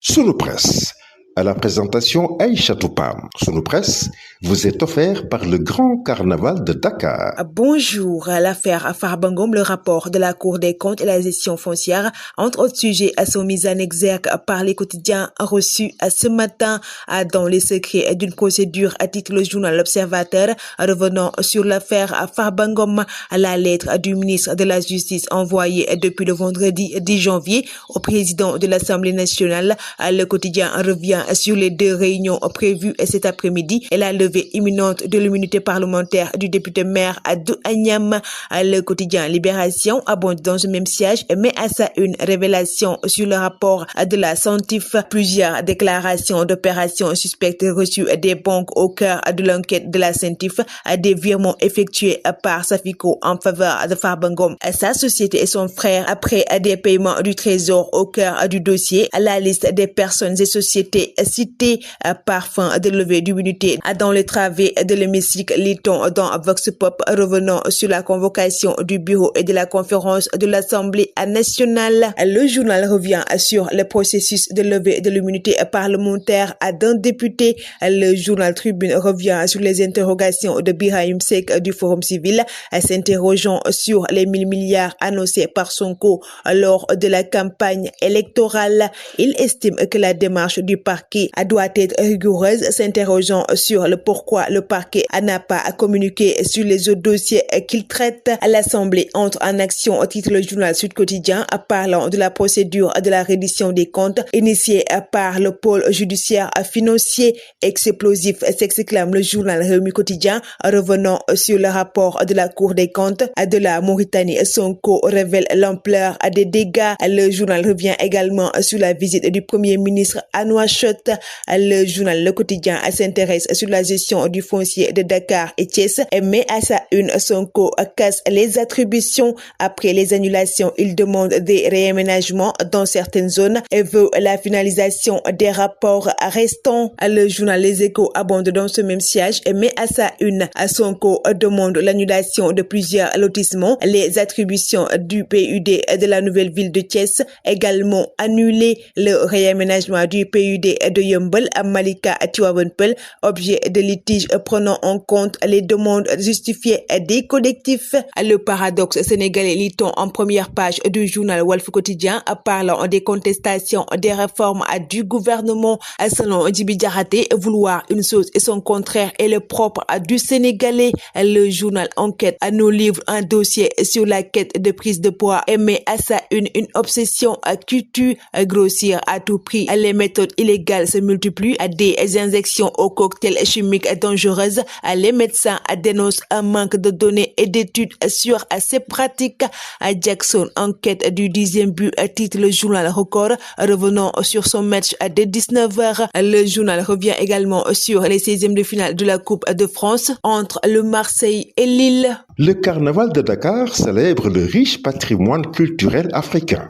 Sunu Presse, à la présentation Aïcha Toupam. Sunu Presse vous est offert par le Grand Carnaval de Dakar. Bonjour. L'affaire Farba Ngom, le rapport de la Cour des comptes et la gestion foncière, entre autres sujets, sont mis en exergue par les quotidiens reçus ce matin dans les secrets d'une procédure, à titre le journal L'Observateur. Revenant sur l'affaire Farba Ngom, la lettre du ministre de la Justice envoyée depuis le vendredi 10 janvier au président de l'Assemblée nationale. Le quotidien revient sur les deux réunions prévues cet après-midi et la levée imminente de l'immunité parlementaire du député maire de Agnam. Le quotidien Libération abonde dans ce même siège et met à sa une révélation sur le rapport de la Centif. Plusieurs déclarations d'opérations suspectes reçues des banques au cœur de l'enquête de la Centif, des virements effectués par Safico en faveur de Farba Ngom, sa société et son frère après des paiements du Trésor au cœur du dossier. La liste des personnes et sociétés citées par fin de levée d'immunité dans le travées de l'hémicycle, lit-on dans Vox Pop, revenant sur la convocation du bureau et de la conférence de l'Assemblée nationale. Le journal revient sur le processus de levée de l'immunité parlementaire d'un député. Le journal Tribune revient sur les interrogations de Birahim Seck du Forum civil, s'interrogeant sur les 1000 milliards annoncés par Sonko lors de la campagne électorale. Il estime que la démarche du parquet doit être rigoureuse, s'interrogeant sur le pourquoi le parquet n'a pas communiqué sur les autres dossiers qu'il traite. L'Assemblée entre en action, au titre le journal Sud Quotidien, parlant de la procédure de la reddition des comptes initiée par le pôle judiciaire financier. Explosif, s'exclame le journal Rewmi Quotidien, revenant sur le rapport de la Cour des comptes de la Mauritanie. Sonko révèle l'ampleur des dégâts. Le journal revient également sur la visite du Premier ministre à Nouakchott. Le journal Le Quotidien s'intéresse sur la gestion du foncier de Dakar et Thiès et met à sa une Sonko casse les attributions après les annulations. Il demande des réaménagements dans certaines zones et veut la finalisation des rapports restants. Le journal Les Échos abonde dans ce même siège et met à sa une Sonko demande l'annulation de plusieurs lotissements. Les attributions du PUD de la nouvelle ville de Thiès également annulées. Le réaménagement du PUD de Yeumbeul à Malika Tivaouane Peulh, objet de litige prenant en compte les demandes justifiées des collectifs. Le paradoxe sénégalais, lit-on en première page du journal Walf Quotidien, parlant des contestations des réformes du gouvernement. Selon Djibi Diakhaté, vouloir une chose et son contraire est le propre du Sénégalais. Le journal Enquête nous livre un dossier sur la quête de prise de poids et met à sa une obsession qui tue. Grossir à tout prix, les méthodes illégales se multiplient, des injections au cocktail chimiques dangereuses. Les médecins dénoncent un manque de données et d'études sur ces pratiques. Jackson, enquête du 10e but, titre le journal Record, revenant sur son match de 19h. Le journal revient également sur les 16e de finale de la Coupe de France entre le Marseille et Lille. Le Carnaval de Dakar célèbre le riche patrimoine culturel africain.